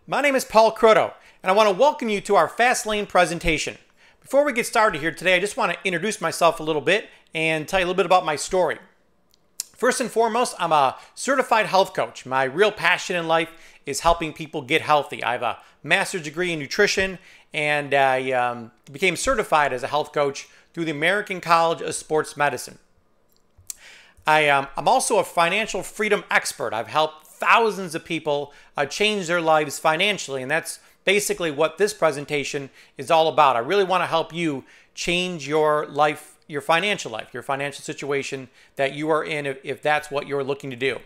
My name is Paul Kroto, and I want to welcome you to our Fast Lane presentation. Before we get started here today, I just want to introduce myself a little bit and tell you a little bit about my story. First and foremost, I'm a certified health coach. My real passion in life is helping people get healthy. I have a master's degree in nutrition, and I became certified as a health coach through the American College of Sports Medicine. I'm also a financial freedom expert. I've helped thousands of people change their lives financially, and that's basically what this presentation is all about. I really want to help you change your life, your financial situation that you are in, if that's what you're looking to do.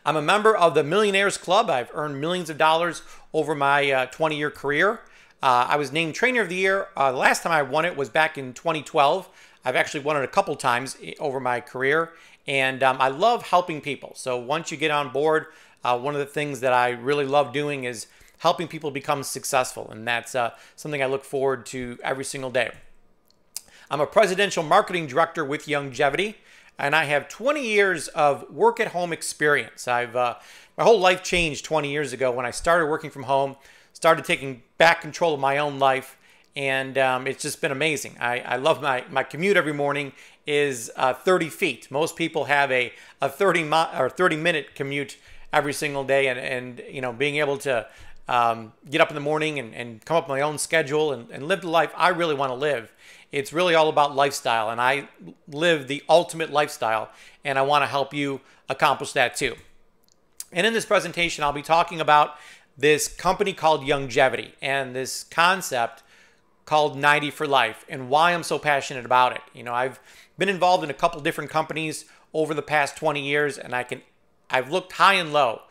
I'm a member of the Millionaires Club. I've earned millions of dollars over my 20-year career. I was named Trainer of the Year. The last time I won it was back in 2012. I've actually won it a couple times over my career, and I love helping people. So once you get on board, one of the things that I really love doing is helping people become successful, and that's something I look forward to every single day. I'm a presidential marketing director with Longevity, and I have 20 years of work-at-home experience. My whole life changed 20 years ago when I started working from home, started taking back control of my own life, and it's just been amazing. I love my commute every morning is 30 feet. Most people have a 30-minute commute every single day, and you know, being able to get up in the morning and come up with my own schedule and live the life I really want to live. It's really all about lifestyle, and I live the ultimate lifestyle, and I want to help you accomplish that too. And in this presentation, I'll be talking about this company called Longevity and this concept called 90 for life and why I'm so passionate about it. You know, I've been involved in a couple different companies over the past 20 years, and I've looked high and low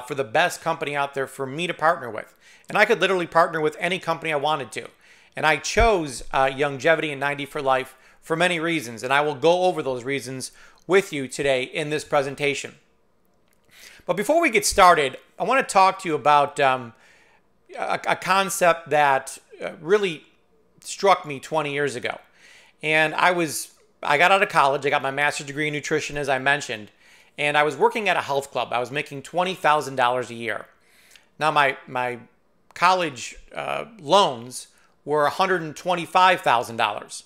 for the best company out there for me to partner with. And I could literally partner with any company I wanted to. And I chose Longevity and 90 for life for many reasons, and I will go over those reasons with you today in this presentation. But before we get started, I want to talk to you about a concept that really struck me 20 years ago. And I got out of college. I got my master's degree in nutrition, as I mentioned, and I was working at a health club. I was making $20,000 a year. Now, my college loans were $125,000.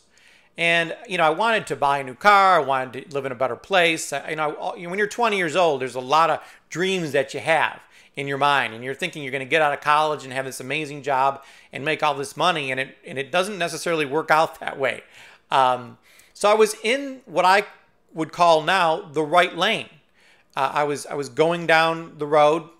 And, you know, I wanted to buy a new car. I wanted to live in a better place. When you're 20 years old, there's a lot of dreams that you have in your mind, and you're thinking you're going to get out of college and have this amazing job and make all this money, and it doesn't necessarily work out that way. So I was in what I would call now the right lane. I was going down the road,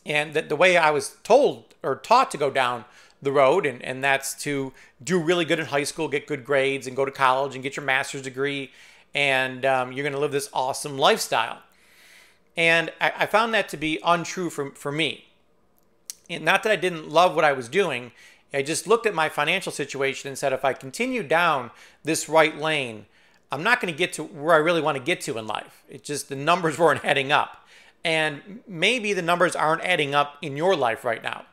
and the way I was told or taught to go down the road, and that's to do really good in high school, get good grades, and go to college and get your master's degree, and you're going to live this awesome lifestyle. And I found that to be untrue for me. And not that I didn't love what I was doing. I just looked at my financial situation and said, if I continue down this right lane, I'm not going to get to where I really want to get to in life. It's just the numbers weren't adding up. And maybe the numbers aren't adding up in your life right now.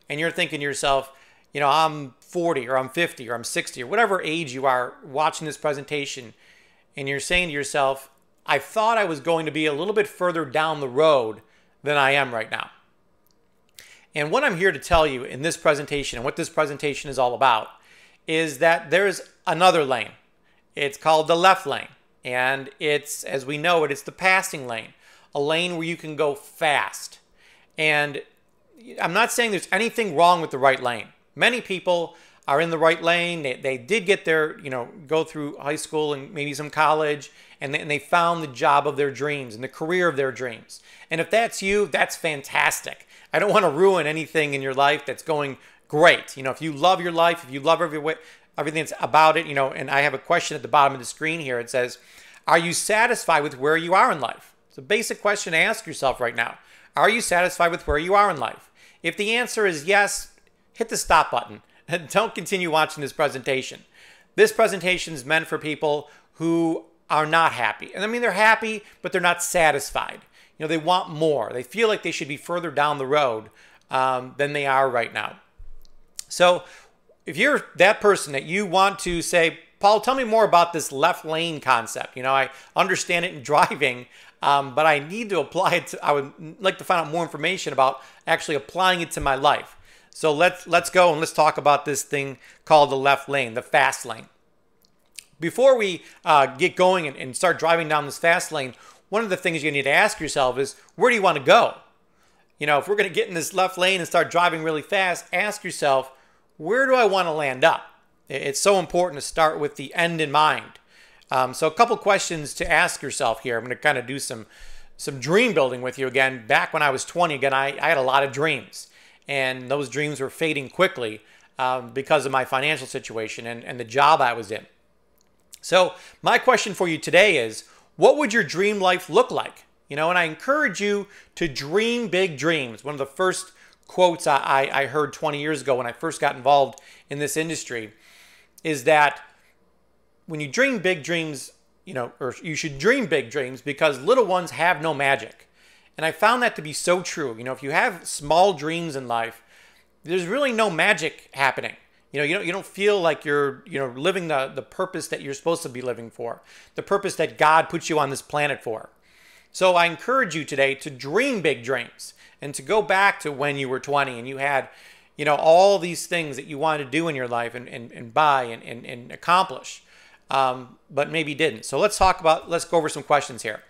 And you're thinking to yourself, you know, I'm 40 or I'm 50 or I'm 60 or whatever age you are watching this presentation, and you're saying to yourself, I thought I was going to be a little bit further down the road than I am right now. And what I'm here to tell you in this presentation, and what this presentation is all about, is that there's another lane. It's called the left lane. And it's, as we know it, it's the passing lane, a lane where you can go fast. And I'm not saying there's anything wrong with the right lane. Many people are in the right lane. They did get their, go through high school and maybe some college, and they found the job of their dreams and the career of their dreams. And if that's you, that's fantastic. I don't want to ruin anything in your life that's going great. You know, if you love your life, if you love everything that's about it, and I have a question at the bottom of the screen here. It says, are you satisfied with where you are in life? It's a basic question to ask yourself right now. Are you satisfied with where you are in life? If the answer is yes, hit the stop button. Don't continue watching this presentation. This presentation is meant for people who are not happy. And I mean, they're happy, but they're not satisfied. You know, they want more. They feel like they should be further down the road than they are right now. So if you're that person that you want to say, Paul, tell me more about this left lane concept. You know, I understand it in driving. but I need to apply it to, I would like to find out more information about actually applying it to my life. So let's go and let's talk about this thing called the left lane, the fast lane. Before we get going and start driving down this fast lane, one of the things you need to ask yourself is, where do you want to go? You know, if we're going to get in this left lane and start driving really fast, ask yourself, where do I want to land up? It's so important to start with the end in mind. So a couple questions to ask yourself here. I'm going to kind of do some dream building with you again. Back when I was 20, again, I had a lot of dreams. And those dreams were fading quickly because of my financial situation and the job I was in. So my question for you today is, what would your dream life look like? You know, and I encourage you to dream big dreams. One of the first quotes I heard 20 years ago when I first got involved in this industry is that when you dream big dreams, you know, or you should dream big dreams because little ones have no magic. And I found that to be so true. You know, if you have small dreams in life, there's really no magic happening. You know, you don't feel like you're, living the purpose that you're supposed to be living for, the purpose that God put you on this planet for. So I encourage you today to dream big dreams and to go back to when you were 20 and you had, all these things that you wanted to do in your life and buy and accomplish, but maybe didn't. So let's go over some questions here.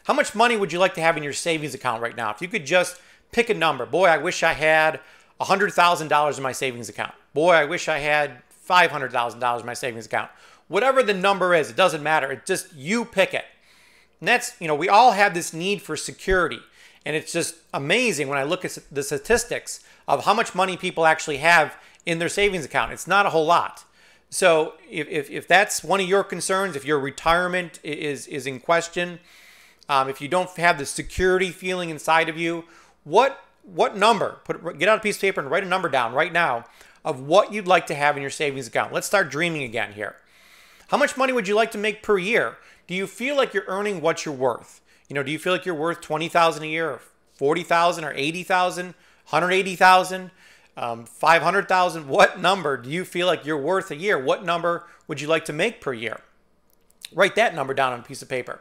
How much money would you like to have in your savings account right now? If you could just pick a number. Boy, I wish I had $100,000 in my savings account. Boy, I wish I had $500,000 in my savings account. Whatever the number is, it doesn't matter. It's just you pick it. And that's, we all have this need for security. And it's just amazing when I look at the statistics of how much money people actually have in their savings account. It's not a whole lot. So if that's one of your concerns, if your retirement is in question, if you don't have the security feeling inside of you, what number, get out a piece of paper and write a number down right now of what you'd like to have in your savings account. Let's start dreaming again here. How much money would you like to make per year? Do you feel like you're earning what you're worth? Do you feel like you're worth $20,000 a year, or $40,000, or $80,000, $180,000, $500,000? What number do you feel like you're worth a year? What number would you like to make per year? Write that number down on a piece of paper.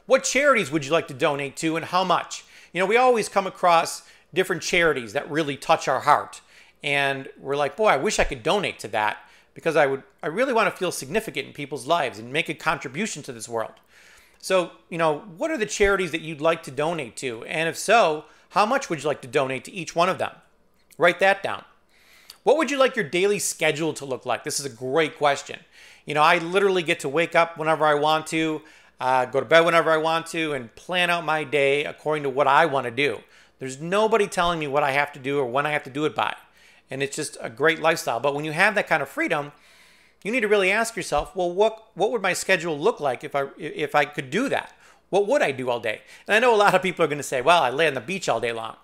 What charities would you like to donate to and how much? We always come across different charities that really touch our heart. And we're like, boy, I wish I could donate to that because I really want to feel significant in people's lives and make a contribution to this world. So, what are the charities that you'd like to donate to? And if so, how much would you like to donate to each one of them? Write that down. What would you like your daily schedule to look like? This is a great question. I literally get to wake up whenever I want to, go to bed whenever I want to, and plan out my day according to what I want to do. There's nobody telling me what I have to do or when I have to do it by. And it's just a great lifestyle. But when you have that kind of freedom, you need to really ask yourself, well, what would my schedule look like if I could do that? What would I do all day? And I know a lot of people are going to say, well, I lay on the beach all day long.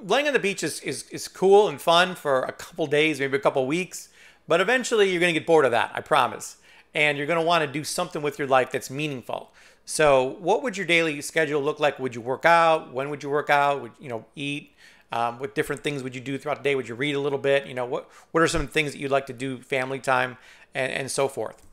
Laying on the beach is cool and fun for a couple days, maybe a couple weeks. But eventually you're going to get bored of that, I promise. And you're going to want to do something with your life that's meaningful. So what would your daily schedule look like? Would you work out? When would you work out? Would eat? What different things would you do throughout the day? Would you read a little bit? What are some things that you'd like to do, family time, and so forth?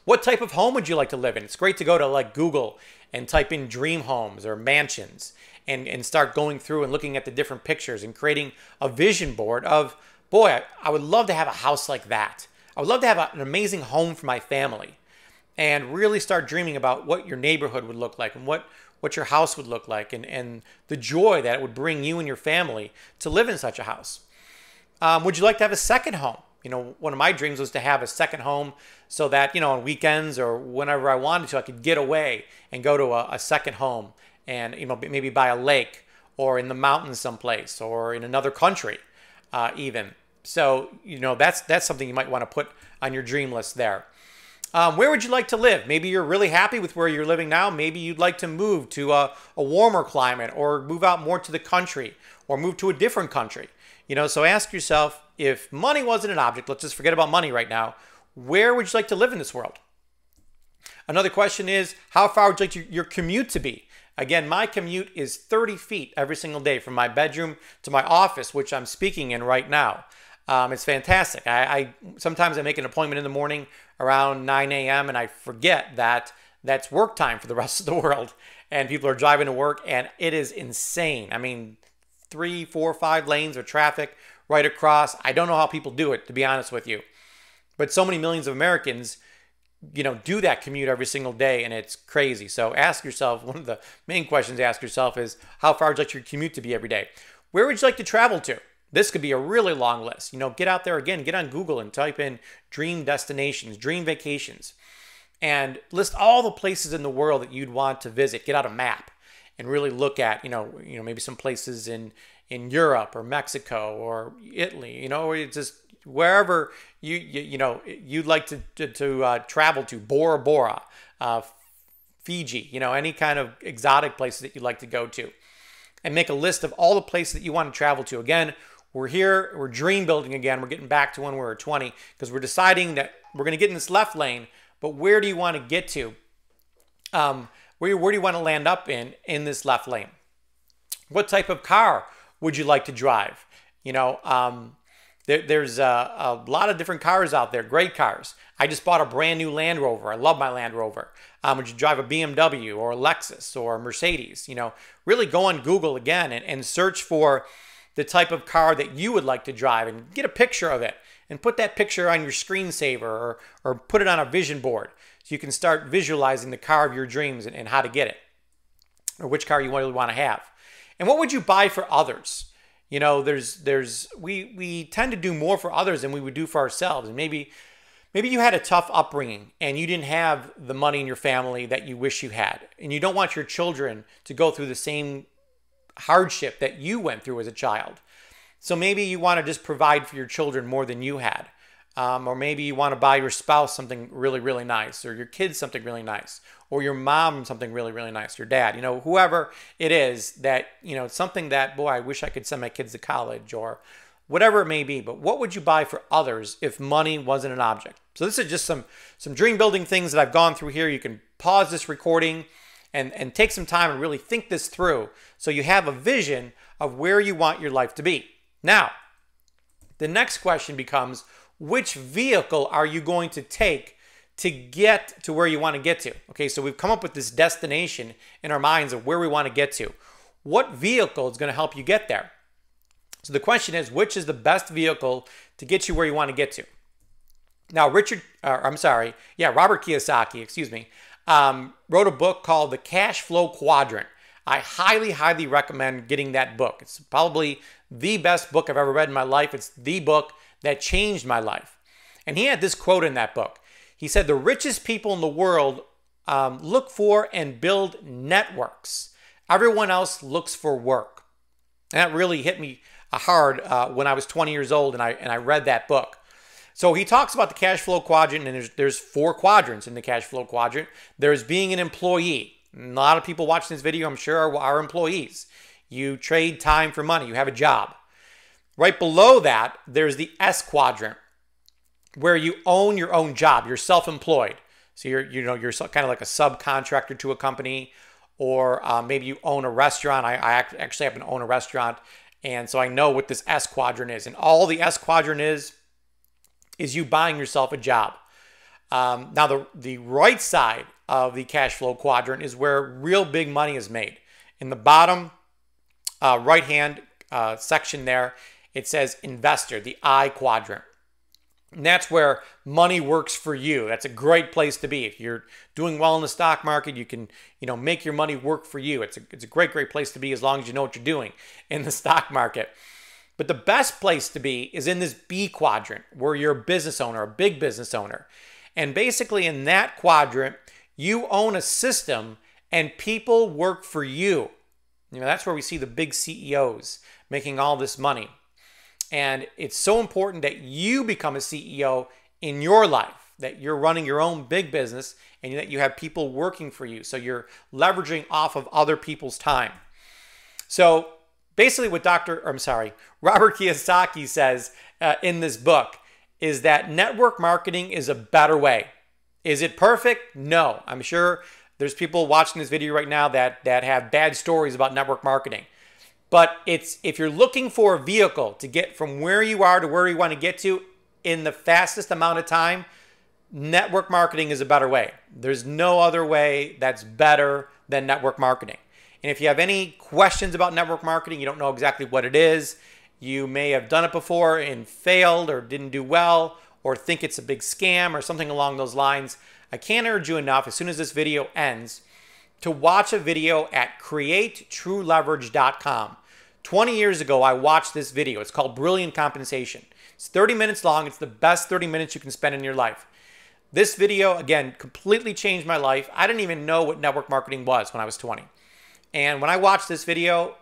What type of home would you like to live in? It's great to go to Google and type in dream homes or mansions and start going through and looking at the different pictures and creating a vision board of, boy, I would love to have a house like that. I would love to have an amazing home for my family. And really start dreaming about what your neighborhood would look like and what your house would look like and the joy that it would bring you and your family to live in such a house. Would you like to have a second home? One of my dreams was to have a second home so that, on weekends or whenever I wanted to, I could get away and go to a second home and, maybe by a lake or in the mountains someplace or in another country even. So, that's something you might want to put on your dream list there. Where would you like to live? Maybe you're really happy with where you're living now. Maybe you'd like to move to a warmer climate or move out more to the country or move to a different country. So ask yourself, if money wasn't an object, let's just forget about money right now, where would you like to live in this world? Another question is, how far would you like your commute to be? Again, my commute is 30 feet every single day from my bedroom to my office, which I'm speaking in right now. It's fantastic. Sometimes I make an appointment in the morning around 9 a.m. and I forget that that's work time for the rest of the world. and people are driving to work, and it is insane. I mean, 3, 4, 5 lanes of traffic right across. I don't know how people do it, to be honest with you. But so many millions of Americans, do that commute every single day, and it's crazy. So ask yourself, one of the main questions to ask yourself is, how far would you like your commute to be every day? Where would you like to travel to? This could be a really long list. Get out there again, get on Google and type in dream destinations, dream vacations, and list all the places in the world that you'd want to visit. Get out a map and really look at, maybe some places in Europe or Mexico or Italy, or it's just wherever you'd like to travel to, Bora Bora, Fiji, any kind of exotic places that you'd like to go to, and make a list of all the places that you want to travel to. Again, we're dream building again. We're getting back to when we were 20, because we're deciding that we're going to get in this left lane, but where do you want to get to? Where do you want to land up in this left lane? What type of car would you like to drive? There's a lot of different cars out there, great cars. I just bought a brand new Land Rover. I love my Land Rover. Would you drive a BMW or a Lexus or a Mercedes? Really go on Google again and search for the type of car that you would like to drive, and get a picture of it and put that picture on your screensaver or put it on a vision board so you can start visualizing the car of your dreams and how to get it, or which car you really want to have. And what would you buy for others? We tend to do more for others than we would do for ourselves. And maybe you had a tough upbringing and you didn't have the money in your family that you wish you had, and you don't want your children to go through the same hardship that you went through as a child. So maybe you want to just provide for your children more than you had. Or maybe you want to buy your spouse something really, really nice, or your kids something really nice, or your mom something really, really nice, your dad, whoever it is that, something that, boy, I wish I could send my kids to college, or whatever it may be. But what would you buy for others if money wasn't an object? So this is just some dream building things that I've gone through here. You can pause this recording and take some time and really think this through, so you have a vision of where you want your life to be. Now, the next question becomes, which vehicle are you going to take to get to where you want to get to? Okay, so we've come up with this destination in our minds of where we want to get to. What vehicle is going to help you get there? So the question is, which is the best vehicle to get you where you want to get to? Now, Robert Kiyosaki, wrote a book called The Cash Flow Quadrant. I highly, highly recommend getting that book. It's probably the best book I've ever read in my life. It's the book that changed my life. And he had this quote in that book. He said, the richest people in the world look for and build networks. Everyone else looks for work. And that really hit me hard when I was 20 years old and I read that book. So he talks about the cash flow quadrant, and there's 4 quadrants in the cash flow quadrant. There's being an employee. A lot of people watching this video, I'm sure, are employees. You trade time for money. You have a job. Right below that, there's the S quadrant, where you own your own job. You're self-employed. So you're kind of like a subcontractor to a company, or maybe you own a restaurant. I actually happen to own a restaurant, and so I know what this S quadrant is. And all the S quadrant is you buying yourself a job. Now, the right side of the cash flow quadrant is where real big money is made. In the bottom right-hand section there, it says investor, the I quadrant. And that's where money works for you. That's a great place to be. If you're doing well in the stock market, you can, make your money work for you. It's a great, great place to be as long as you know what you're doing in the stock market. But the best place to be is in this B quadrant, where you're a business owner, a big business owner. And basically in that quadrant, you own a system and people work for you. That's where we see the big CEOs making all this money. And it's so important that you become a CEO in your life, that you're running your own big business and that you have people working for you. So you're leveraging off of other people's time. So basically what Robert Kiyosaki says in this book is that network marketing is a better way. Is it perfect? No. I'm sure there's people watching this video right now that have bad stories about network marketing. But if you're looking for a vehicle to get from where you are to where you want to get to in the fastest amount of time, network marketing is a better way. There's no other way that's better than network marketing. And if you have any questions about network marketing, you don't know exactly what it is, you may have done it before and failed or didn't do well, or think it's a big scam or something along those lines, I can't urge you enough, as soon as this video ends, to watch a video at createtrueleverage.com. 20 years ago, I watched this video. It's called Brilliant Compensation. It's 30 minutes long. It's the best 30 minutes you can spend in your life. This video, again, completely changed my life. I didn't even know what network marketing was when I was 20. And when I watched this video,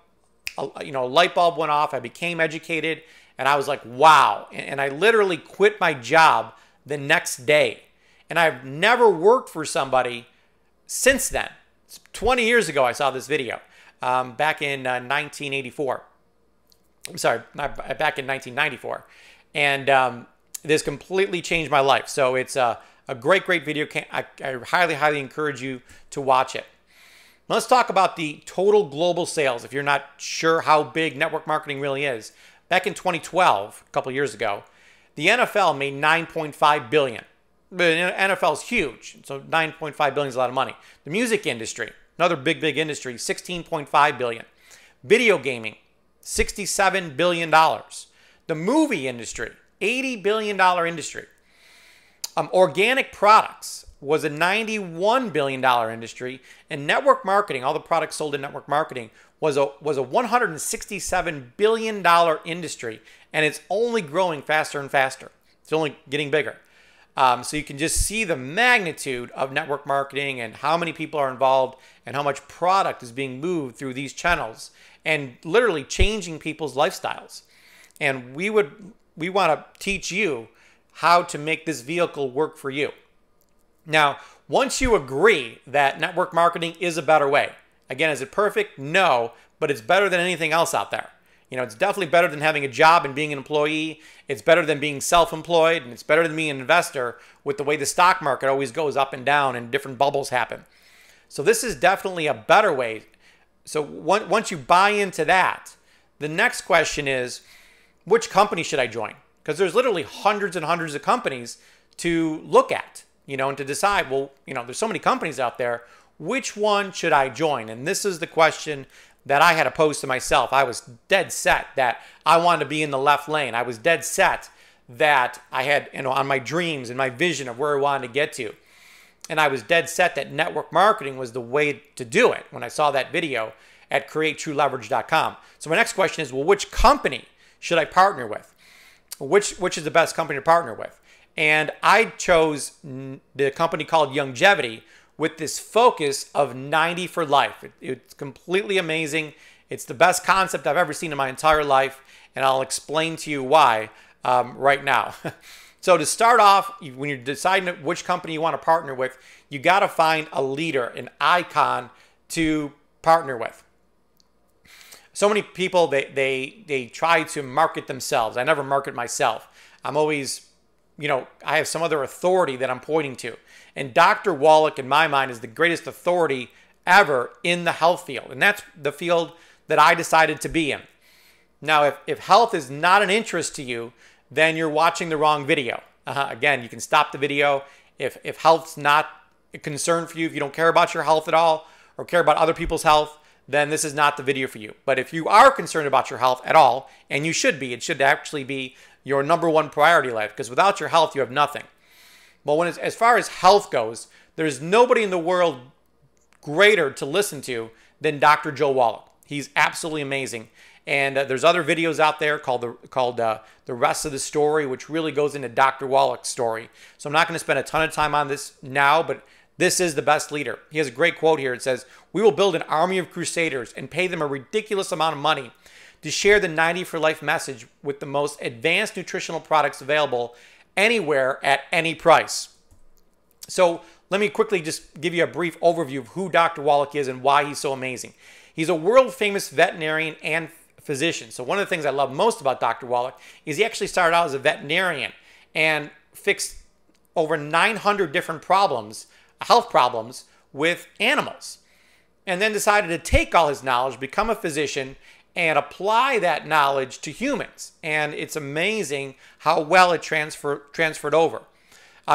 a light bulb went off. I became educated, and I was like, wow. And I literally quit my job the next day. And I've never worked for somebody since then. 20 years ago, I saw this video back in 1984. I'm sorry, back in 1994. And this completely changed my life. So it's a great, great video. I highly, highly encourage you to watch it. Let's talk about the total global sales. If you're not sure how big network marketing really is, back in 2012, a couple years ago, the NFL made $9.5 billion. The NFL is huge, so $9.5 billion is a lot of money. The music industry, another big, big industry, $16.5 billion. Video gaming, $67 billion. The movie industry, $80 billion industry. Organic products was a $91 billion industry, and network marketing, all the products sold in network marketing, was a $167 billion industry, and it's only growing faster and faster. It's only getting bigger. So you can just see the magnitude of network marketing and how many people are involved and how much product is being moved through these channels and literally changing people's lifestyles. And we want to teach you how to make this vehicle work for you. Now, once you agree that network marketing is a better way, again, is it perfect? No, but it's better than anything else out there. It's definitely better than having a job and being an employee. It's better than being self-employed, and it's better than being an investor with the way the stock market always goes up and down and different bubbles happen. So this is definitely a better way. So once you buy into that, the next question is, which company should I join? Because there's literally hundreds and hundreds of companies to look at, and to decide, well, there's so many companies out there, which one should I join? And this is the question that I had to pose to myself. I was dead set that I wanted to be in the left lane. I was dead set that I had, on my dreams and my vision of where I wanted to get to. And I was dead set that network marketing was the way to do it when I saw that video at createtrueleverage.com. So my next question is, well, which company should I partner with? Which is the best company to partner with? And I chose the company called Longevity with this focus of 90 for life. It's completely amazing. It's the best concept I've ever seen in my entire life, and I'll explain to you why right now. So to start off, when you're deciding which company you want to partner with, you got to find a leader, an icon to partner with. So many people, they try to market themselves. I never market myself. I'm always, I have some other authority that I'm pointing to. And Dr. Wallach, in my mind, is the greatest authority ever in the health field. And that's the field that I decided to be in. Now, if health is not an interest to you, then you're watching the wrong video. Again, you can stop the video. If health's not a concern for you, if you don't care about your health at all or care about other people's health, then this is not the video for you. But if you are concerned about your health at all, and you should be, it should actually be your number one priority in life, because without your health, you have nothing. Well, as far as health goes, there's nobody in the world greater to listen to than Dr. Joe Wallach. He's absolutely amazing. And there's other videos out there called The Rest of the Story, which really goes into Dr. Wallach's story. So I'm not going to spend a ton of time on this now, but this is the best leader. He has a great quote here. It says, "We will build an army of crusaders and pay them a ridiculous amount of money to share the 90 for life message with the most advanced nutritional products available anywhere at any price." So let me quickly just give you a brief overview of who Dr. Wallach is and why he's so amazing. He's a world-famous veterinarian and physician. So one of the things I love most about Dr. Wallach is he actually started out as a veterinarian and fixed over 900 different problems, health problems, with animals. And then decided to take all his knowledge, become a physician, and apply that knowledge to humans. And it's amazing how well it transferred over.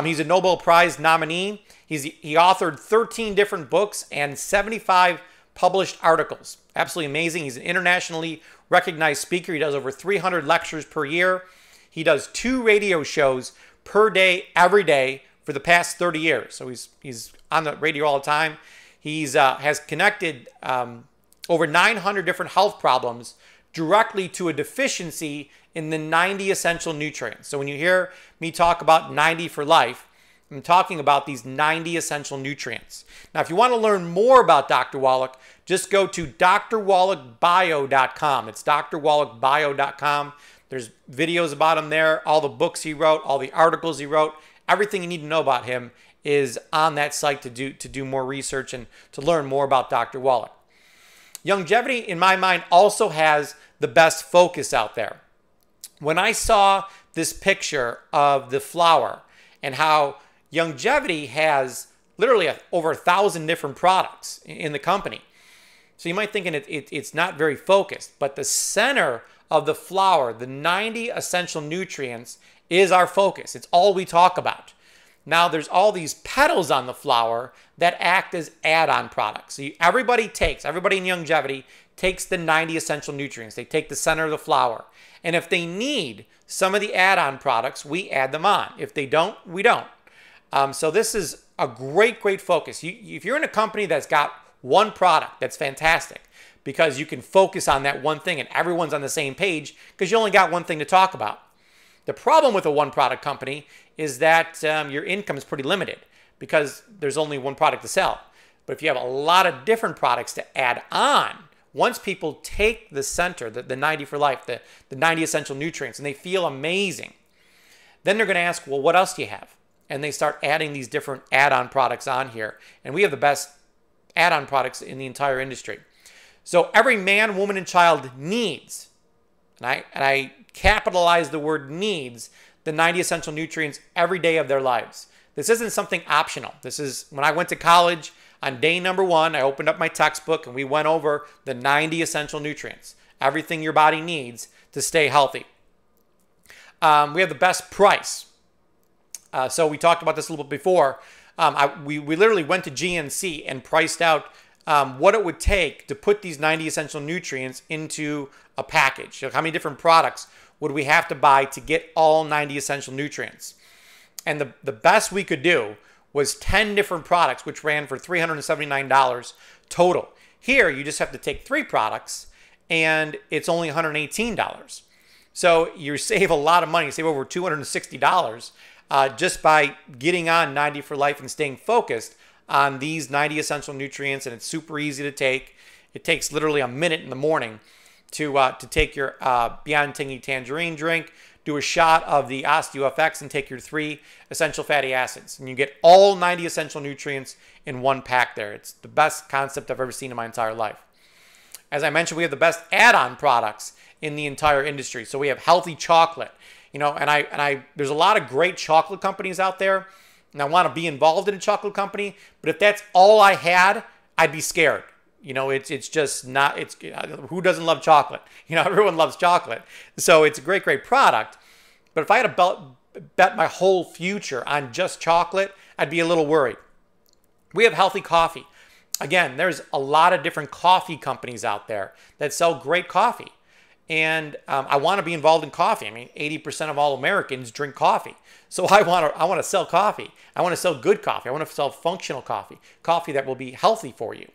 He's a Nobel Prize nominee. He authored 13 different books and 75 published articles. Absolutely amazing. He's an internationally recognized speaker. He does over 300 lectures per year. He does 2 radio shows per day, every day for the past 30 years. So he's on the radio all the time. He's has connected over 900 different health problems directly to a deficiency in the 90 essential nutrients. So when you hear me talk about 90 for life, I'm talking about these 90 essential nutrients. Now, if you want to learn more about Dr. Wallach, just go to drwallachbio.com. It's drwallachbio.com. There's videos about him there, all the books he wrote, all the articles he wrote. Everything you need to know about him is on that site to do more research and to learn more about Dr. Wallach. Longevity, in my mind, also has the best focus out there. When I saw this picture of the flower and how Longevity has literally over 1,000 different products in the company. So you might think it's not very focused, but the center of the flower, the 90 essential nutrients, is our focus. It's all we talk about. Now there's all these petals on the flower that act as add-on products. So everybody in Longevity takes the 90 essential nutrients. They take the center of the flower. And if they need some of the add-on products, we add them on. If they don't, we don't. So this is a great focus. If you're in a company that's got one product, that's fantastic because you can focus on that one thing and everyone's on the same page because you only got one thing to talk about. The problem with a one product company is that your income is pretty limited because there's only one product to sell. But if you have a lot of different products to add on, once people take the center, the 90 for life, the 90 essential nutrients, and they feel amazing, then they're going to ask, well, what else do you have? And they start adding these different add-on products on here. And we have the best add-on products in the entire industry. So every man, woman, and child needs, and I capitalize the word needs, the 90 essential nutrients every day of their lives. This isn't something optional. This is, when I went to college, on day number 1, I opened up my textbook and we went over the 90 essential nutrients. Everything your body needs to stay healthy. We have the best price. So we talked about this a little bit before. We literally went to GNC and priced out what it would take to put these 90 essential nutrients into a package. So how many different products would we have to buy to get all 90 essential nutrients? And the best we could do was 10 different products, which ran for $379 total. Here, you just have to take 3 products, and it's only $118. So you save a lot of money. You save over $260 just by getting on 90 for life and staying focused on these 90 essential nutrients, and it's super easy to take. It takes literally a minute in the morning to take your Beyond Tangy Tangerine drink, do a shot of the OsteoFX, and take your 3 essential fatty acids. And you get all 90 essential nutrients in one pack there. It's the best concept I've ever seen in my entire life. As I mentioned, we have the best add-on products in the entire industry. So we have healthy chocolate. You know, and there's a lot of great chocolate companies out there, and I want to be involved in a chocolate company, but if that's all I had, I'd be scared. You know, it's just not, who doesn't love chocolate? You know, everyone loves chocolate. So it's a great product. But if I had to bet my whole future on just chocolate, I'd be a little worried. We have healthy coffee. Again, there's a lot of different coffee companies out there that sell great coffee. And I want to be involved in coffee. I mean, 80% of all Americans drink coffee. So I want to sell coffee. I want to sell good coffee. I want to sell functional coffee, coffee that will be healthy for you.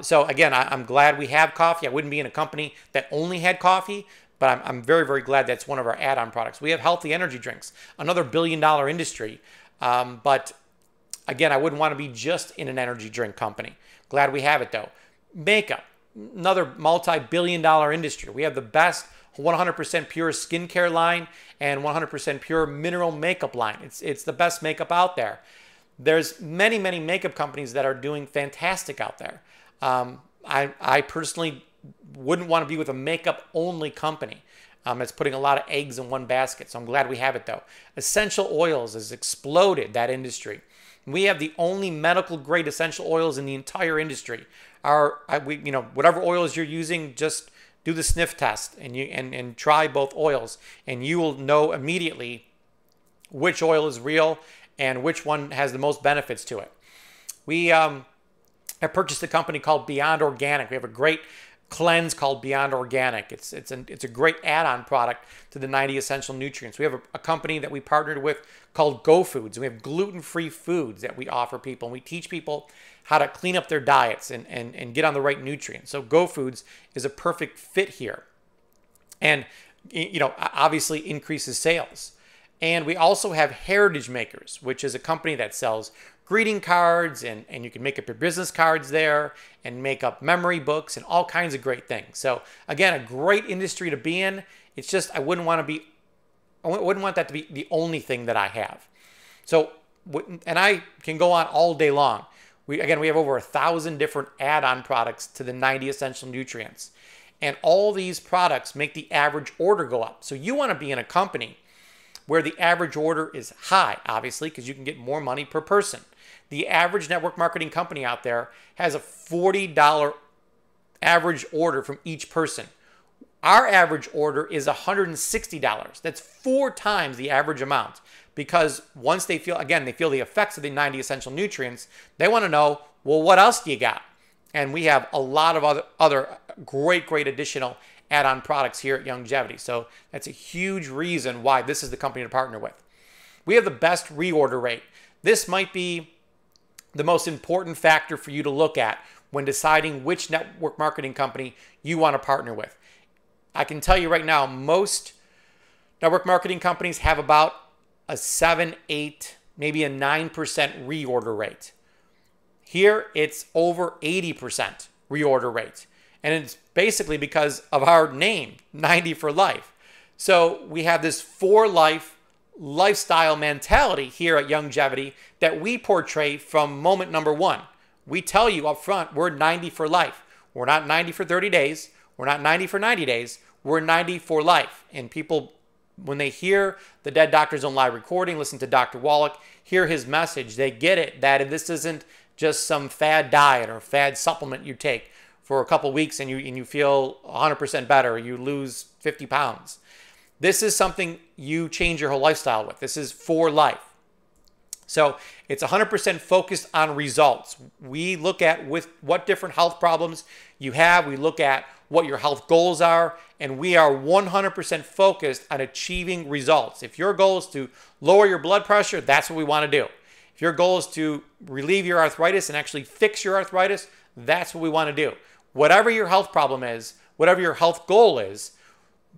So again, I'm glad we have coffee. I wouldn't be in a company that only had coffee, but I'm very glad that's one of our add-on products. We have healthy energy drinks, another billion-dollar industry. But again, I wouldn't want to be just in an energy drink company. Glad we have it though. Makeup, another multi-billion-dollar industry. We have the best 100% pure skincare line and 100% pure mineral makeup line. It's the best makeup out there. There's many makeup companies that are doing fantastic out there. I personally wouldn't want to be with a makeup-only company that's putting a lot of eggs in one basket. So I'm glad we have it, though. Essential oils has exploded that industry. We have the only medical-grade essential oils in the entire industry. Whatever oils you're using, just do the sniff test and try both oils, and you will know immediately which oil is real and which one has the most benefits to it. We have purchased a company called Beyond Organic. We have a great cleanse called Beyond Organic. It's a great add-on product to the 90 essential nutrients. We have a company that we partnered with called Go Foods, and we have gluten-free foods that we offer people, and we teach people how to clean up their diets and get on the right nutrients. So Go Foods is a perfect fit here, and obviously increases sales. And we also have Heritage Makers, which is a company that sells greeting cards, and you can make up your business cards there and make up memory books and all kinds of great things. So again, a great industry to be in. It's just I wouldn't want that to be the only thing that I have. So, and I can go on all day long. We have over 1,000 different add-on products to the 90 essential nutrients. And all these products make the average order go up. So you want to be in a company where the average order is high, obviously, because you can get more money per person. The average network marketing company out there has a $40 average order from each person. Our average order is $160. That's 4 times the average amount, because once they feel the effects of the 90 essential nutrients, they want to know, well, what else do you got? And we have a lot of other great additional add-on products here at Longevity. So that's a huge reason why this is the company to partner with. We have the best reorder rate. This might be the most important factor for you to look at when deciding which network marketing company you want to partner with. I can tell you right now, most network marketing companies have about a 7, 8, maybe a 9% reorder rate. Here, it's over 80% reorder rate. And it's basically because of our name, 90 for life. So we have this for life lifestyle mentality here at Longevity that we portray from moment number one. We tell you up front, we're 90 for life. We're not 90 for 30 days. We're not 90 for 90 days. We're 90 for life. And people, when they hear the Dead Doctors Don't Lie recording, listen to Dr. Wallach, hear his message, they get it that this isn't just some fad diet or fad supplement you take for a couple weeks and you feel 100% better, or you lose 50 pounds. This is something you change your whole lifestyle with. This is for life. So it's 100% focused on results. We look at with what different health problems you have. We look at what your health goals are, and we are 100% focused on achieving results. If your goal is to lower your blood pressure, that's what we want to do. If your goal is to relieve your arthritis and actually fix your arthritis, that's what we want to do. Whatever your health problem is, whatever your health goal is,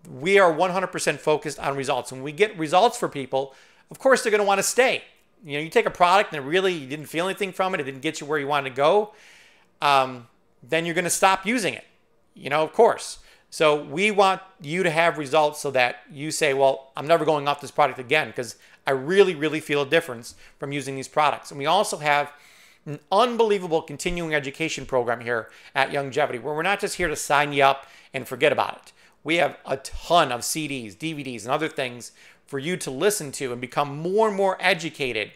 we are 100% focused on results. When we get results for people, of course, they're going to want to stay. You take a product and really you didn't feel anything from it, it didn't get you where you wanted to go, then you're going to stop using it, of course. So we want you to have results so that you say, well, I'm never going off this product again because I really feel a difference from using these products. And we also have an unbelievable continuing education program here at Longevity, where we're not just here to sign you up and forget about it. We have a ton of CDs, DVDs, and other things for you to listen to and become more and more educated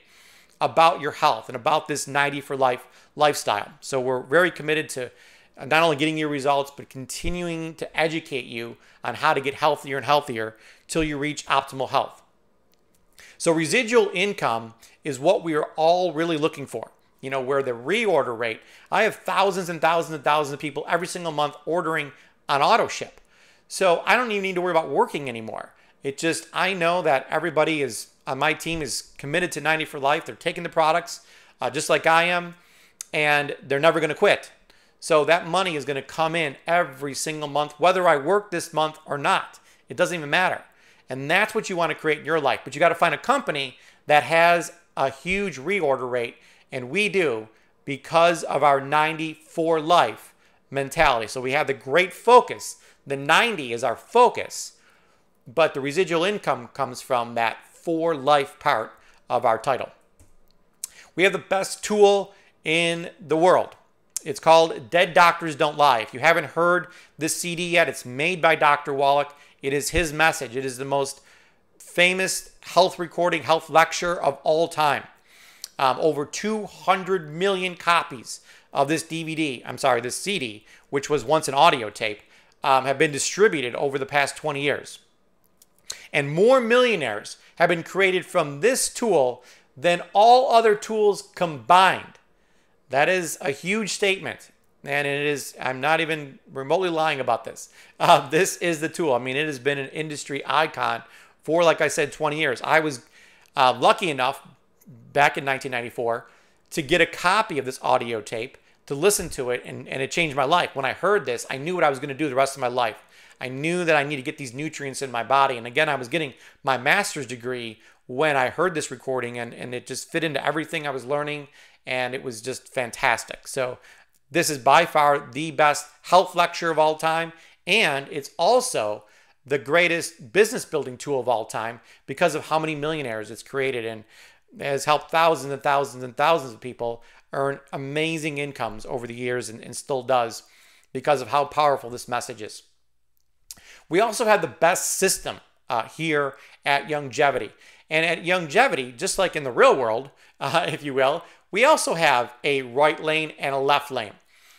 about your health and about this 90 for life lifestyle. So we're very committed to not only getting your results, but continuing to educate you on how to get healthier and healthier till you reach optimal health. So residual income is what we are all really looking for. Where the reorder rate, I have thousands and thousands and thousands of people every single month ordering on auto ship. So I don't even need to worry about working anymore. It just, I know that everybody is on my team is committed to 90 for life. They're taking the products just like I am, and they're never going to quit. So that money is going to come in every single month, whether I work this month or not. It doesn't even matter. And that's what you want to create in your life. But you got to find a company that has a huge reorder rate, and we do because of our 90 for life mentality. So we have the great focus. The 90 is our focus, but the residual income comes from that for life part of our title. We have the best tool in the world. It's called Dead Doctors Don't Lie. If you haven't heard this CD yet, it's made by Dr. Wallach. It is his message. It is the most famous health recording, health lecture of all time. Over 200 million copies of this this CD, which was once an audio tape, have been distributed over the past 20 years. And more millionaires have been created from this tool than all other tools combined. That is a huge statement. And it is, I'm not even remotely lying about this. This is the tool. I mean, it has been an industry icon for, like I said, 20 years. I was lucky enough back in 1994 to get a copy of this audio tape, to listen to it, and it changed my life. When I heard this, I knew what I was going to do the rest of my life. I knew that I need to get these nutrients in my body. And again, I was getting my master's degree when I heard this recording, and it just fit into everything I was learning, and it was just fantastic. So this is by far the best health lecture of all time, and it's also the greatest business building tool of all time because of how many millionaires it's created and has helped thousands and thousands and thousands of people earn amazing incomes over the years, and still does, because of how powerful this message is. We also have the best system here at Youngevity. And at Youngevity, just like in the real world, if you will, we also have a right lane and a left lane.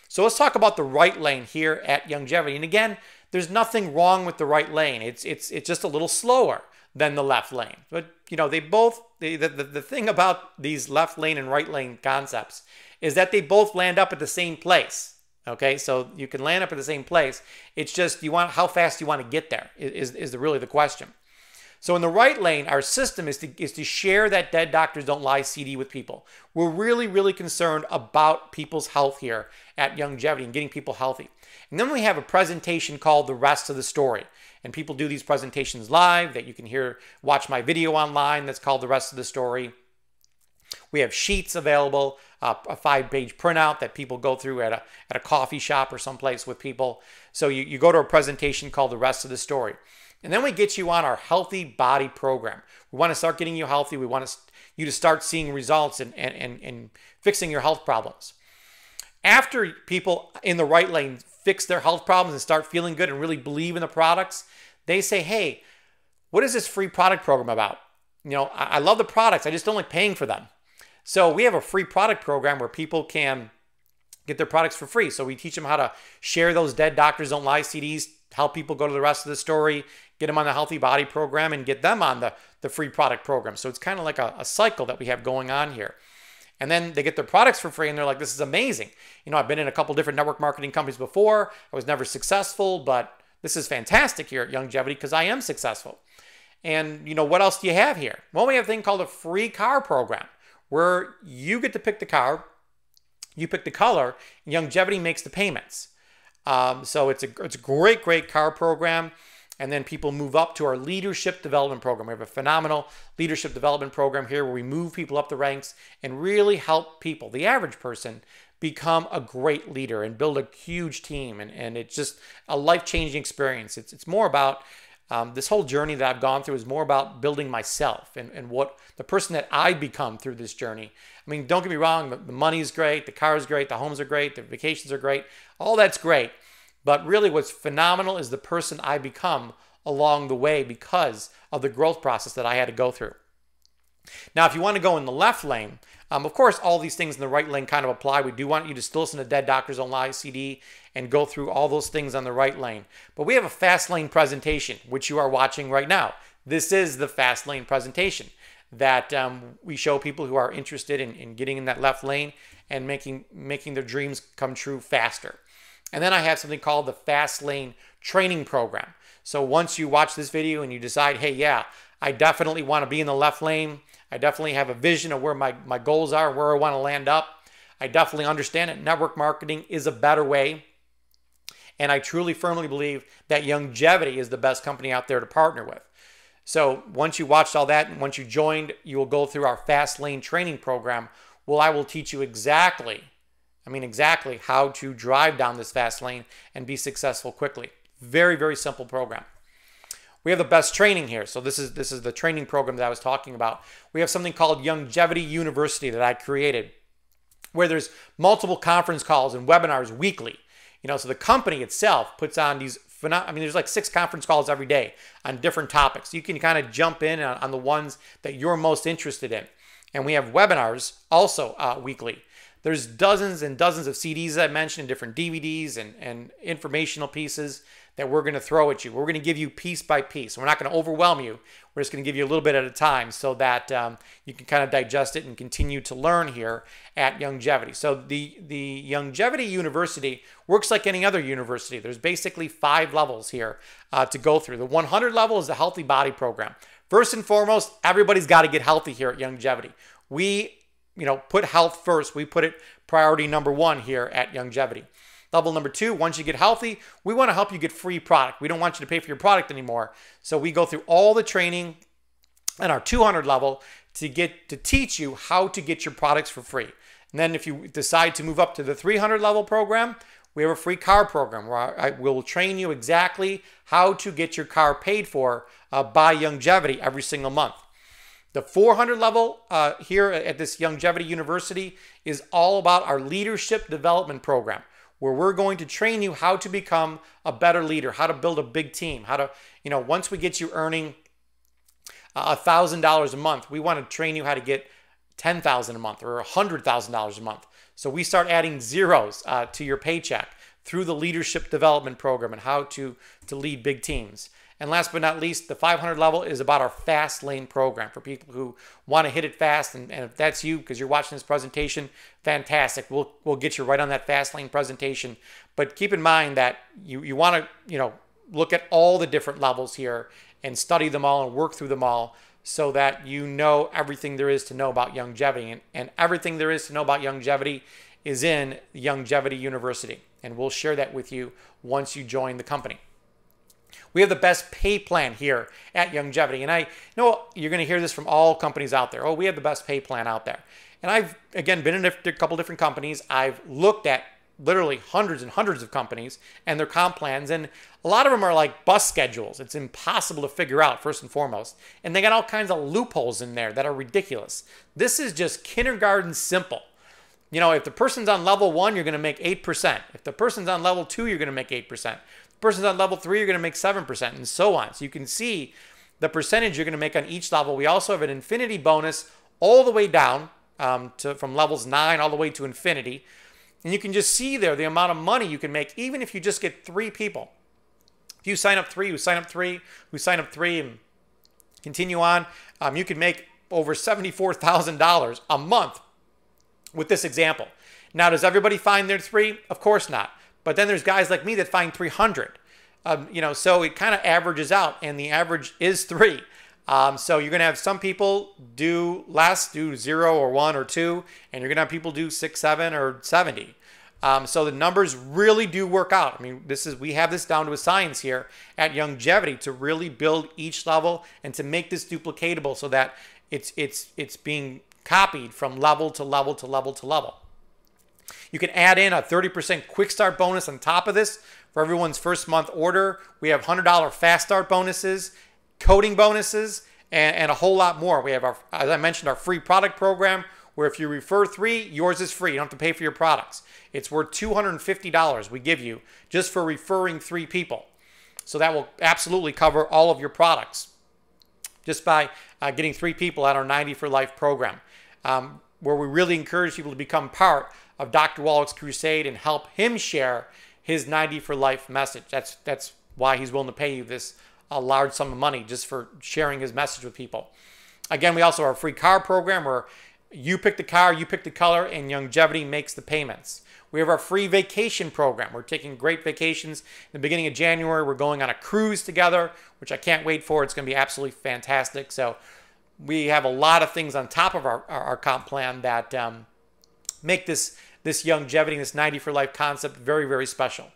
So let's talk about the right lane here at Youngevity. And again, there's nothing wrong with the right lane. It's just a little slower than the left lane. But you know, they both, the thing about these left lane and right lane concepts is that they both land up at the same place. Okay, so you can land up at the same place. It's just how fast you want to get there is really the question. So in the right lane, our system is to share that Dead Doctors Don't Lie CD with people. We're really, really concerned about people's health here at Youngevity and getting people healthy. And then we have a presentation called The Rest of the Story. And people do these presentations live that you can watch my video online that's called The Rest of the Story. We have sheets available, a 5-page printout that people go through at a coffee shop or someplace with people. So you go to a presentation called The Rest of the Story. And then we get you on our Healthy Body program. We want to start getting you healthy. We want you to start seeing results and fixing your health problems. After people in the right lane fix their health problems and start feeling good and really believe in the products, they say, hey, what is this free product program about? You know, I love the products. I just don't like paying for them. So we have a free product program where people can get their products for free. So we teach them how to share those Dead Doctors Don't Lie CDs, help people go to The Rest of the Story, get them on the Healthy Body program, and get them on the free product program. So it's kind of like a cycle that we have going on here. And then they get their products for free, and they're like, this is amazing. You know, I've been in a couple different network marketing companies before. I was never successful, but this is fantastic here at Youngevity because I am successful. And, you know, what else do you have here? Well, we have a thing called a free car program where you get to pick the car, you pick the color, and Youngevity makes the payments. So it's a great, great car program. And then people move up to our leadership development program. We have a phenomenal leadership development program here where we move people up the ranks and really help people, the average person, become a great leader and build a huge team. And it's just a life-changing experience. It's more about this whole journey that I've gone through is more about building myself and what the person that I become through this journey. I mean, don't get me wrong, the money's great, the car is great, the homes are great, the vacations are great, all that's great. But really what's phenomenal is the person I become along the way because of the growth process that I had to go through. Now, if you want to go in the left lane, of course, all these things in the right lane kind of apply. We do want you to still listen to Dead Doctors Don't Lie CD and go through all those things on the right lane. But we have a fast lane presentation, which you are watching right now. This is the fast lane presentation that we show people who are interested in getting in that left lane and making their dreams come true faster. And then I have something called the Fast Lane Training Program. So once you watch this video and you decide, hey, yeah, I definitely want to be in the left lane. I definitely have a vision of where my goals are, where I want to land up. I definitely understand that network marketing is a better way. And I truly, firmly believe that Youngevity is the best company out there to partner with. So once you watched all that and once you joined, you will go through our Fast Lane Training Program. Well, I will teach you exactly how to drive down this fast lane and be successful quickly. Very, very simple program. We have the best training here. So this is the training program that I was talking about. We have something called Youngevity University that I created, where there's multiple conference calls and webinars weekly. You know, so the company itself puts on these, there's like 6 conference calls every day on different topics. You can kind of jump in on the ones that you're most interested in. And we have webinars also weekly There's dozens and dozens of CDs I mentioned, different DVDs and informational pieces that we're going to throw at you. We're going to give you piece by piece. We're not going to overwhelm you. We're just going to give you a little bit at a time so that you can kind of digest it and continue to learn here at Longevity. So the Longevity University works like any other university. There's basically 5 levels here to go through. The 100 level is the Healthy Body Program. First and foremost, everybody's got to get healthy here at Longevity. We, put health first. We put it priority number 1 here at Longevity. Level number 2, once you get healthy, we want to help you get free product. We don't want you to pay for your product anymore. So we go through all the training at our 200 level to teach you how to get your products for free. And then if you decide to move up to the 300 level program, we have a free car program where I will train you exactly how to get your car paid for by Longevity every single month. The 400 level here at this Longevity University is all about our leadership development program, where we're going to train you how to become a better leader, how to build a big team, how to, once we get you earning $1,000 a month, we want to train you how to get $10,000 a month or $100,000 a month. So we start adding zeros to your paycheck through the leadership development program and how to lead big teams. And last but not least, the 500 level is about our fast lane program for people who want to hit it fast. And if that's you, because you're watching this presentation, fantastic. We'll get you right on that fast lane presentation. But keep in mind that you want to, look at all the different levels here and study them all and work through them all so that you know everything there is to know about Longevity. And everything there is to know about Longevity is in Longevity University. And we'll share that with you once you join the company. We have the best pay plan here at Longevity. And I know you're going to hear this from all companies out there. Oh, we have the best pay plan out there. And I've, again, been in a couple different companies. I've looked at literally hundreds and hundreds of companies and their comp plans. And a lot of them are like bus schedules. It's impossible to figure out, first and foremost. And they got all kinds of loopholes in there that are ridiculous. This is just kindergarten simple. If the person's on level 1, you're going to make 8%. If the person's on level 2, you're going to make 8%. Person's on level 3, you're going to make 7%, and so on. So you can see the percentage you're going to make on each level. We also have an infinity bonus all the way down from levels 9 all the way to infinity. And you can just see there the amount of money you can make even if you just get 3 people. If you sign up 3, who sign up 3, who sign up 3, and continue on, you can make over $74,000 a month with this example. Now, does everybody find their 3? Of course not. But then there's guys like me that find 300. So it kind of averages out, and the average is 3. So you're going to have some people do less, do 0 or 1 or 2, and you're going to have people do 6, 7, or 70. So the numbers really do work out. I mean, we have this down to a science here at Longevity to really build each level and to make this duplicatable so that it's being copied from level to level to level to level. You can add in a 30% quick start bonus on top of this for everyone's first month order. We have $100 fast start bonuses, coding bonuses, and a whole lot more. We have, as I mentioned, our free product program where if you refer 3, yours is free. You don't have to pay for your products. It's worth $250 we give you just for referring 3 people. So that will absolutely cover all of your products just by getting 3 people at our 90 for Life program, where we really encourage people to become part of Dr. Wallach's crusade and help him share his 90 for Life message. That's why he's willing to pay you this large sum of money just for sharing his message with people. Again, we also have a free car program where you pick the car, you pick the color, and Longevity makes the payments. We have our free vacation program. We're taking great vacations. In the beginning of January, we're going on a cruise together, which I can't wait for. It's going to be absolutely fantastic. So we have a lot of things on top of our comp plan that make this Longevity, this 90 for Life concept very, very special.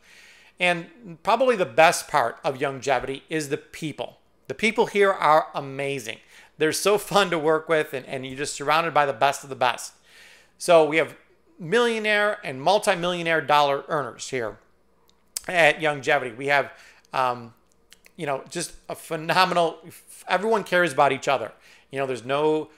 And probably the best part of Longevity is the people. The people here are amazing. They're so fun to work with, and you're just surrounded by the best of the best. So we have millionaire and multi-millionaire dollar earners here at Longevity. We have, just a phenomenal, everyone cares about each other. There's no,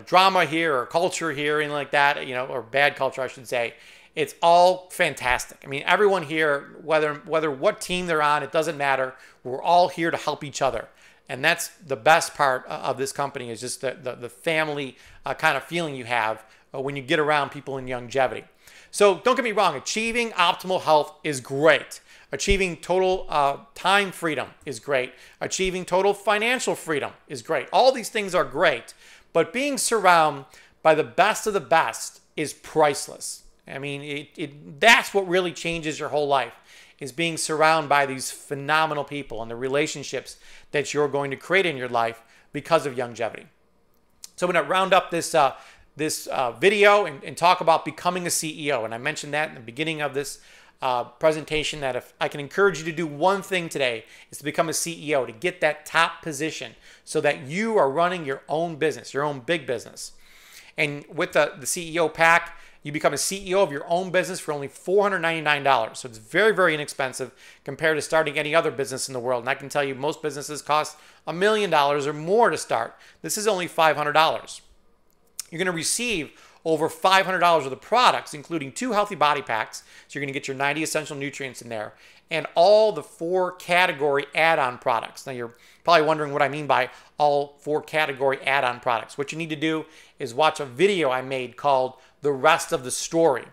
drama here or culture here, anything like that, or bad culture, I should say. It's all fantastic. I mean, everyone here, whether what team they're on, it doesn't matter. We're all here to help each other. And that's the best part of this company is just the family kind of feeling you have when you get around people in longevity. So don't get me wrong, achieving optimal health is great. Achieving total time freedom is great. Achieving total financial freedom is great. All these things are great, but being surrounded by the best of the best is priceless. I mean, that's what really changes your whole life, is being surrounded by these phenomenal people and the relationships that you're going to create in your life because of longevity. So I'm going to round up this video and talk about becoming a CEO. And I mentioned that in the beginning of this presentation, that if I can encourage you to do one thing today, is to become a CEO, to get that top position so that you are running your own business, your own big business. And with the CEO pack, you become a CEO of your own business for only $499. So it's very, very inexpensive compared to starting any other business in the world. And I can tell you most businesses cost $1 million or more to start. This is only $500. You're going to receive over $500 of the products, including 2 healthy body packs. So you're going to get your 90 essential nutrients in there, and all the 4 category add-on products. Now you're probably wondering what I mean by all 4 category add-on products. What you need to do is watch a video I made called The Rest of the Story.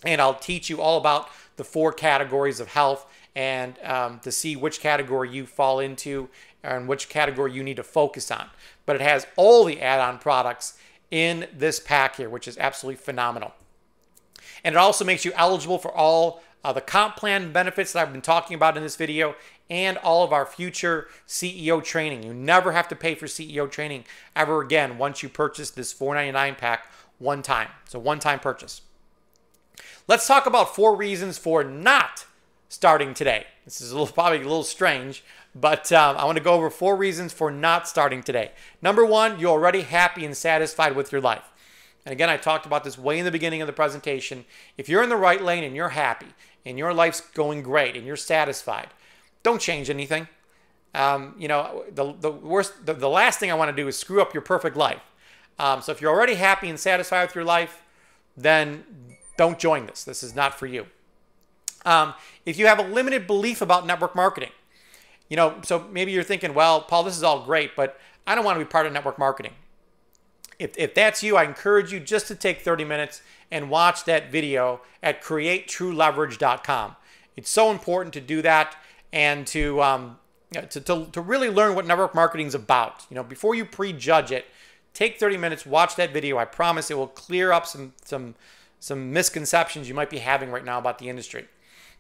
And I'll teach you all about the 4 categories of health, and to see which category you fall into and which category you need to focus on. But it has all the add-on products in this pack here, which is absolutely phenomenal. And it also makes you eligible for all the comp plan benefits that I've been talking about in this video, and all of our future CEO training. You never have to pay for CEO training ever again once you purchase this $499 pack one time. It's a one-time purchase. Let's talk about 4 reasons for not starting today. This is probably a little strange, but I want to go over 4 reasons for not starting today. Number 1, you're already happy and satisfied with your life. And again, I talked about this way in the beginning of the presentation. If you're in the right lane and you're happy and your life's going great and you're satisfied, don't change anything. You know, the last thing I want to do is screw up your perfect life. So if you're already happy and satisfied with your life, then don't join this. This is not for you. If you have a limited belief about network marketing, you know, so maybe you're thinking, well, Paul, this is all great, but I don't want to be part of network marketing. If that's you, I encourage you just to take 30 minutes and watch that video at createtrueleverage.com. It's so important to do that, and to really learn what network marketing is about. You know, before you prejudge it, take 30 minutes, watch that video. I promise it will clear up some misconceptions you might be having right now about the industry.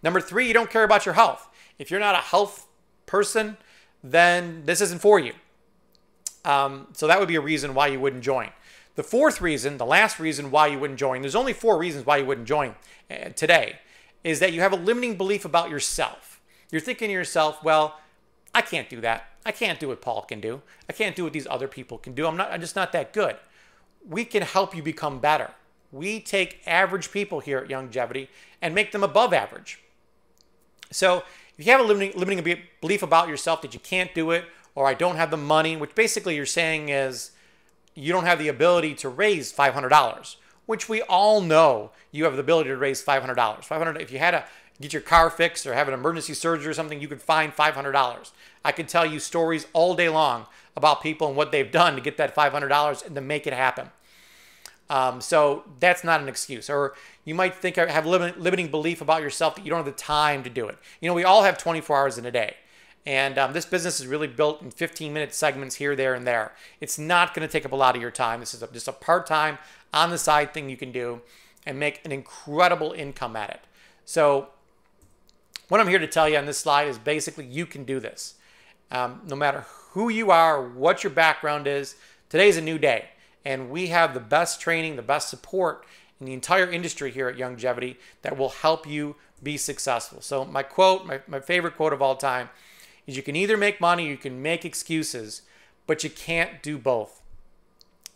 Number 3, you don't care about your health. If you're not a health person, then this isn't for you. So that would be a reason why you wouldn't join. The 4th reason, the last reason why you wouldn't join, there's only 4 reasons why you wouldn't join today, is that you have a limiting belief about yourself. You're thinking to yourself, well, I can't do that. I can't do what Paul can do. I can't do what these other people can do. I'm just not that good. We can help you become better. We take average people here at Longevity and make them above average. So if you have a limiting belief about yourself that you can't do it, or I don't have the money, which basically you're saying is you don't have the ability to raise $500, which we all know you have the ability to raise $500. If you had to get your car fixed or have an emergency surgery or something, you could find $500. I could tell you stories all day long about people and what they've done to get that $500 and to make it happen. So that's not an excuse. Or you might think I have limiting belief about yourself that you don't have the time to do it. You know, we all have 24 hours in a day. And this business is really built in 15-minute segments here, there, and there. It's not going to take up a lot of your time. This is just a part-time, on-the-side thing you can do and make an incredible income at it. So what I'm here to tell you on this slide is basically you can do this. No matter who you are, what your background is, today's a new day. And we have the best training, the best support in the entire industry here at Longevity that will help you be successful. So my quote, my favorite quote of all time, is you can either make money, you can make excuses, but you can't do both.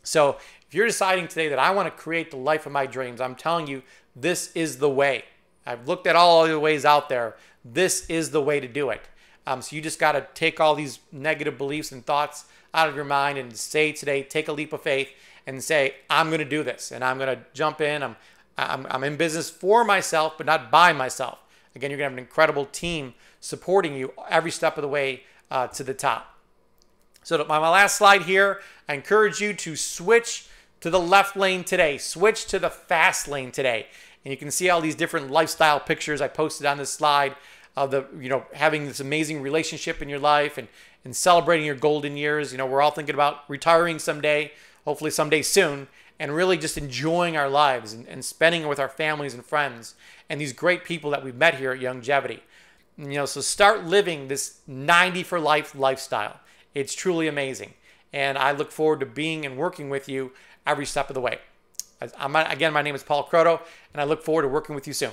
So if you're deciding today that I want to create the life of my dreams, I'm telling you, this is the way. I've looked at all the ways out there. This is the way to do it. So you just got to take all these negative beliefs and thoughts out of your mind and say today, take a leap of faith and say, I'm going to do this and I'm going to jump in. I'm in business for myself, but not by myself. Again, you're going to have an incredible team supporting you every step of the way to the top. So my last slide here, I encourage you to switch to the left lane today. Switch to the fast lane today. And you can see all these different lifestyle pictures I posted on this slide of the, having this amazing relationship in your life and celebrating your golden years. We're all thinking about retiring someday, hopefully someday soon, and really just enjoying our lives and spending it with our families and friends and these great people that we've met here at Youngevity. So start living this 90 for life lifestyle. It's truly amazing. And I look forward to being and working with you every step of the way. Again, my name is Paul Kroto, and I look forward to working with you soon.